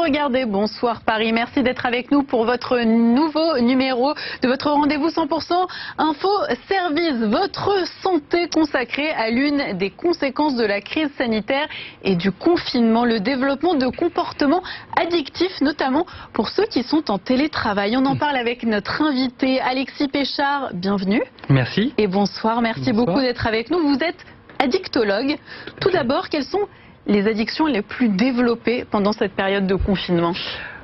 regardez Bonsoir Paris. Merci d'être avec nous pour votre nouveau numéro de votre rendez-vous 100% Info Service. Votre santé consacrée à l'une des conséquences de la crise sanitaire et du confinement, le développement de comportements addictifs, notamment pour ceux qui sont en télétravail. On en parle avec notre invité Alexis Péchard. Bienvenue. Merci. Et bonsoir. Merci beaucoup d'être avec nous. Vous êtes addictologue. Tout d'abord, quelles sont les addictions les plus développées pendant cette période de confinement?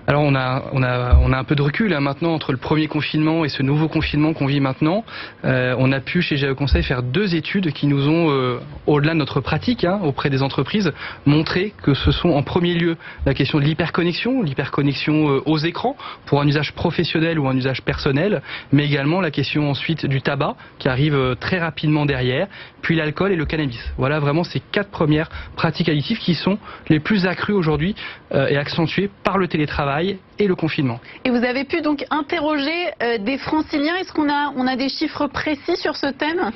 Alors on a un peu de recul hein, maintenant entre le premier confinement et ce nouveau confinement qu'on vit maintenant. On a pu chez GAE Conseil faire 2 études qui nous ont, au-delà de notre pratique hein, auprès des entreprises, montré que ce sont en premier lieu la question de l'hyperconnexion aux écrans pour un usage professionnel ou un usage personnel, mais également la question ensuite du tabac qui arrive très rapidement derrière, puis l'alcool et le cannabis. Voilà vraiment ces 4 premières pratiques addictives qui sont les plus accrues aujourd'hui et accentuées par le télétravail et le confinement. Et vous avez pu donc interroger des franciliens. Est-ce qu'on a des chiffres précis sur ce thème?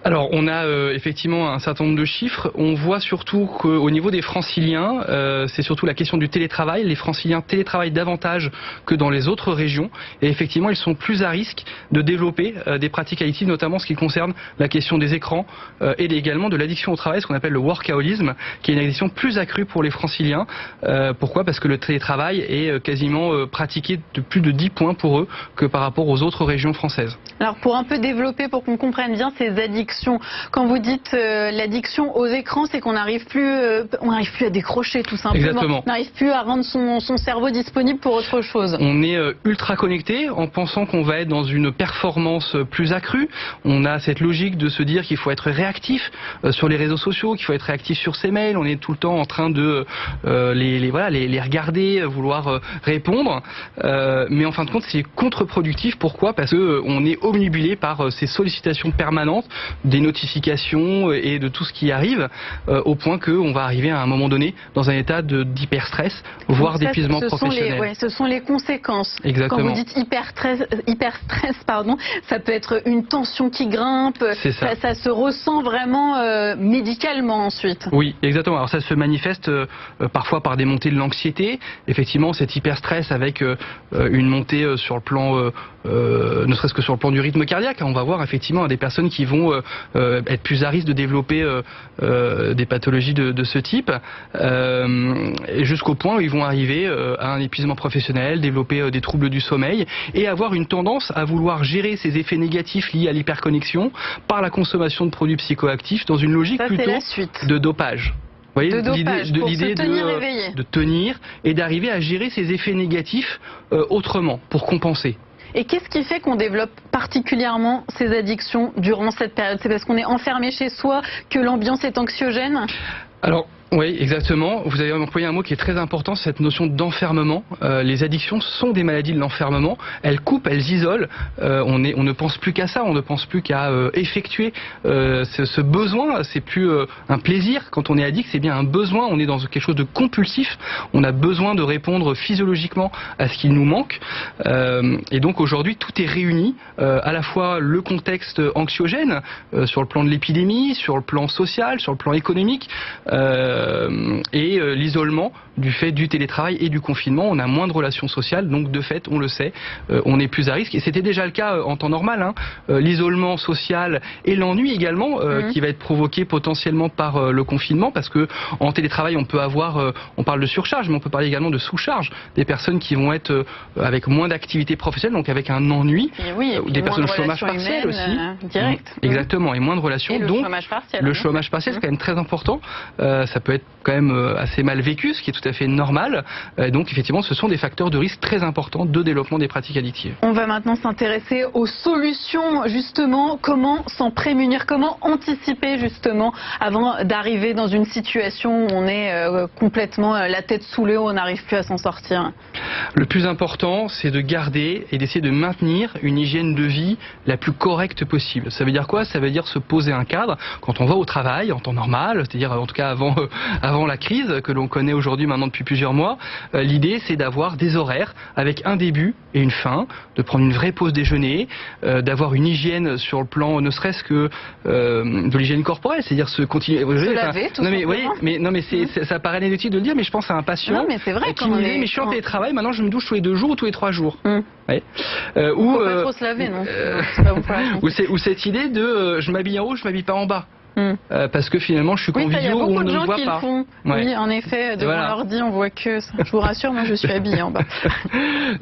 Alors on a effectivement un certain nombre de chiffres. On voit surtout qu'au niveau des franciliens, c'est surtout la question du télétravail. Les franciliens télétravaillent davantage que dans les autres régions. Et effectivement, ils sont plus à risque de développer des pratiques addictives, notamment ce qui concerne la question des écrans et également de l'addiction au travail, ce qu'on appelle le workaholisme, qui est une addiction plus accrue pour les franciliens. Pourquoi? Parce que le télétravail est quasiment pratiqué de plus de 10 points pour eux que par rapport aux autres régions françaises. Alors pour un peu développer, pour qu'on comprenne bien ces addictions, quand vous dites l'addiction aux écrans, c'est qu'on n'arrive plus à décrocher tout simplement. Exactement. On n'arrive plus à rendre son cerveau disponible pour autre chose. On est ultra connecté en pensant qu'on va être dans une performance plus accrue. On a cette logique de se dire qu'il faut être réactif sur les réseaux sociaux, qu'il faut être réactif sur ses mails. On est tout le temps en train de les regarder, vouloir répondre, mais en fin de compte c'est contre-productif. Pourquoi? Parce que on est omnibulé par ces sollicitations permanentes, des notifications et de tout ce qui arrive, au point qu'on va arriver à un moment donné dans un état d'hyper-stress, voire d'épuisement professionnel. Ce sont les conséquences. Exactement. Quand vous dites hyper-stress, ça peut être une tension qui grimpe, ça se ressent vraiment médicalement ensuite. Oui, exactement. Alors ça se manifeste parfois par des montées de l'anxiété, effectivement cet hyper-stress avec une montée sur le plan, ne serait-ce que sur le plan du rythme cardiaque. On va voir effectivement des personnes qui vont être plus à risque de développer des pathologies de ce type, jusqu'au point où ils vont arriver à un épuisement professionnel, développer des troubles du sommeil et avoir une tendance à vouloir gérer ces effets négatifs liés à l'hyperconnexion par la consommation de produits psychoactifs dans une logique plutôt de dopage. Vous voyez, l'idée de tenir et d'arriver à gérer ces effets négatifs autrement, pour compenser. Et qu'est-ce qui fait qu'on développe particulièrement ces addictions durant cette période? C'est parce qu'on est enfermé chez soi, que l'ambiance est anxiogène? Alors, oui, exactement. Vous avez employé un mot qui est très important, cette notion d'enfermement. Les addictions sont des maladies de l'enfermement. Elles coupent, elles isolent. On ne pense plus qu'à ça, on ne pense plus qu'à effectuer ce besoin. C'est plus un plaisir. Quand on est addict, c'est bien un besoin. On est dans quelque chose de compulsif. On a besoin de répondre physiologiquement à ce qu'il nous manque. Et donc aujourd'hui, tout est réuni. À la fois le contexte anxiogène sur le plan de l'épidémie, sur le plan social, sur le plan économique. Et l'isolement du fait du télétravail et du confinement. On a moins de relations sociales, donc de fait, on le sait, on est plus à risque. Et c'était déjà le cas en temps normal, hein. L'isolement social et l'ennui également, qui va être provoqué potentiellement par le confinement, parce que en télétravail, on peut avoir, on parle de surcharge, mais on peut parler également de sous-charge, des personnes qui vont être avec moins d'activité professionnelle, donc avec un ennui, et des personnes au chômage partiel aussi. Direct. Exactement, et moins de relations. Et le donc chômage partiel. Le chômage partiel, c'est quand même très important. Ça peut être quand même assez mal vécu, ce qui est tout à fait normal. Donc effectivement, ce sont des facteurs de risque très importants de développement des pratiques addictives. On va maintenant s'intéresser aux solutions, justement. Comment s'en prémunir, comment anticiper justement avant d'arriver dans une situation où on est complètement la tête sous l'eau, où on n'arrive plus à s'en sortir. Le plus important, c'est de garder et d'essayer de maintenir une hygiène de vie la plus correcte possible. Ça veut dire quoi? Ça veut dire se poser un cadre quand on va au travail en temps normal, c'est-à-dire en tout cas avant avant la crise, que l'on connaît aujourd'hui maintenant depuis plusieurs mois. L'idée, c'est d'avoir des horaires avec un début et une fin, de prendre une vraie pause déjeuner, d'avoir une hygiène sur le plan, ne serait-ce que de l'hygiène corporelle, c'est-à-dire se continuer. Se laver, tout simplement. Mais ça paraît anecdotique de le dire, mais je pense à un patient non, mais c'est vrai, qui me dit, mais je suis en télétravail, maintenant je me douche tous les 2 jours ou tous les 3 jours. Ouais. Faut pas trop se laver, non. C'est pas bon pour la santé. Ou cette idée de je m'habille en haut, je m'habille pas en bas. Parce que finalement je suis convivial où on ne me voit pas. Il y a beaucoup de gens qui le font. Ouais. Oui, en effet, devant l'ordi, on voit que ça. Je vous rassure, moi je suis habillée en bas.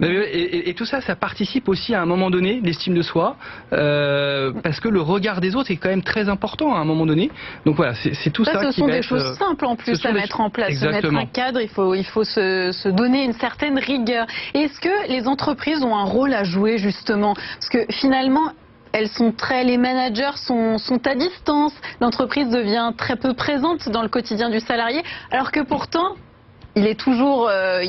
Et tout ça, ça participe aussi à un moment donné, l'estime de soi, parce que le regard des autres est quand même très important à un moment donné. Donc voilà, c'est tout ça qui va être... Ce sont des choses simples en plus à mettre en place. Exactement. Se mettre un cadre, il faut se donner une certaine rigueur. Est-ce que les entreprises ont un rôle à jouer justement? Parce que finalement, les managers sont à distance, l'entreprise devient très peu présente dans le quotidien du salarié, alors que pourtant, il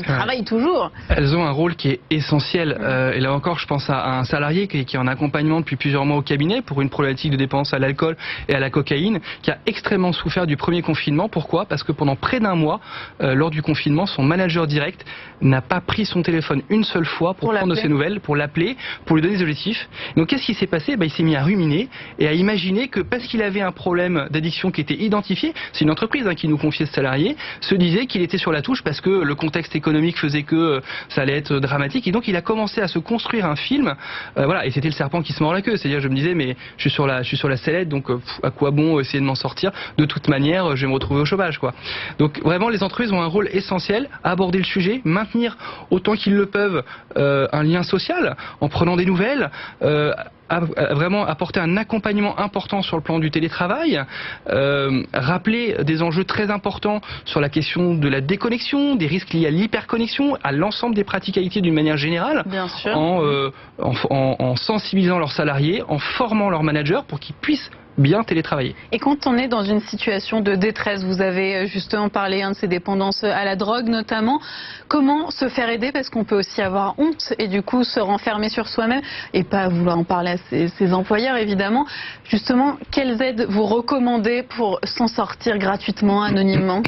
travaille toujours. Elles ont un rôle qui est essentiel. Et là encore, je pense à un salarié qui est en accompagnement depuis plusieurs mois au cabinet pour une problématique de dépendance à l'alcool et à la cocaïne, qui a extrêmement souffert du premier confinement. Pourquoi? Parce que pendant près d'un mois, lors du confinement, son manager direct n'a pas pris son téléphone une seule fois pour prendre de ses nouvelles, pour l'appeler, pour lui donner des objectifs. Donc qu'est-ce qui s'est passé? Il s'est mis à ruminer et à imaginer que parce qu'il avait un problème d'addiction qui était identifié, c'est une entreprise qui nous confiait ce salarié, se disait qu'il était sur la touche parce que le contexte économique faisait que ça allait être dramatique, et donc il a commencé à se construire un film, et c'était le serpent qui se mord la queue. C'est-à-dire, je me disais, mais je suis sur la sellette, donc à quoi bon essayer de m'en sortir? De toute manière, je vais me retrouver au chômage, quoi. Donc vraiment, les entreprises ont un rôle essentiel à aborder le sujet, maintenir autant qu'ils le peuvent un lien social en prenant des nouvelles, vraiment apporter un accompagnement important sur le plan du télétravail, rappeler des enjeux très importants sur la question de la déconnexion, des risques liés à l'hyperconnexion, à l'ensemble des pratiques IT d'une manière générale, bien sûr, en sensibilisant leurs salariés, en formant leurs managers pour qu'ils puissent bien télétravailler. Et quand on est dans une situation de détresse, vous avez justement parlé de ces dépendances à la drogue notamment, comment se faire aider? Parce qu'on peut aussi avoir honte et du coup se renfermer sur soi-même et pas vouloir en parler à ses employeurs évidemment. Justement, quelles aides vous recommandez pour s'en sortir gratuitement, anonymement?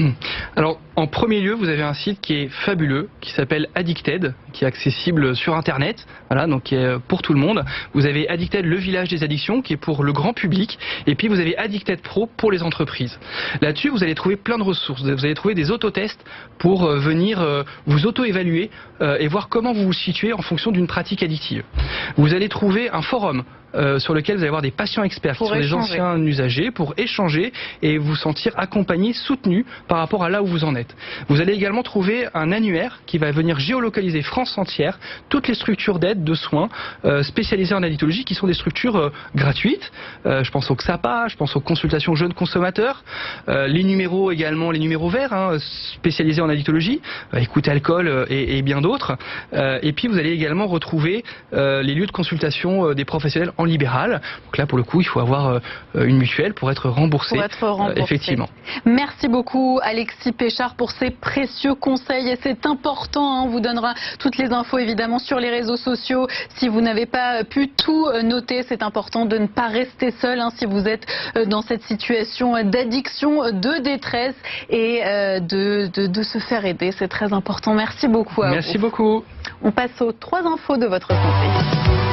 Alors, en premier lieu, vous avez un site qui est fabuleux, qui s'appelle Addicted, qui est accessible sur Internet, voilà, donc qui est pour tout le monde. Vous avez Addicted, le village des addictions, qui est pour le grand public. Et puis vous avez Addicted Pro pour les entreprises. Là-dessus, vous allez trouver plein de ressources. Vous allez trouver des autotests pour venir vous auto-évaluer et voir comment vous vous situez en fonction d'une pratique addictive. Vous allez trouver un forum sur lequel vous allez avoir des patients experts qui sont des anciens usagers pour échanger et vous sentir accompagné, soutenu par rapport à là où vous en êtes. Vous allez également trouver un annuaire qui va venir géolocaliser France entière toutes les structures d'aide, de soins spécialisées en addictologie qui sont des structures gratuites. Je pense au XAPA, je pense aux consultations jeunes consommateurs, les numéros également, les numéros verts spécialisés en addictologie, Écoute Alcool et bien d'autres. Et puis vous allez également retrouver les lieux de consultation des professionnels en libéral. Donc là, pour le coup, il faut avoir une mutuelle pour être remboursé. Effectivement. Merci beaucoup, Alexis Péchard, pour ces précieux conseils. Et c'est important, on vous donnera toutes les infos, évidemment, sur les réseaux sociaux. Si vous n'avez pas pu tout noter, c'est important de ne pas rester seul si vous êtes dans cette situation d'addiction, de détresse et de se faire aider. C'est très important. Merci beaucoup à vous. Merci beaucoup. On passe aux 3 infos de votre santé.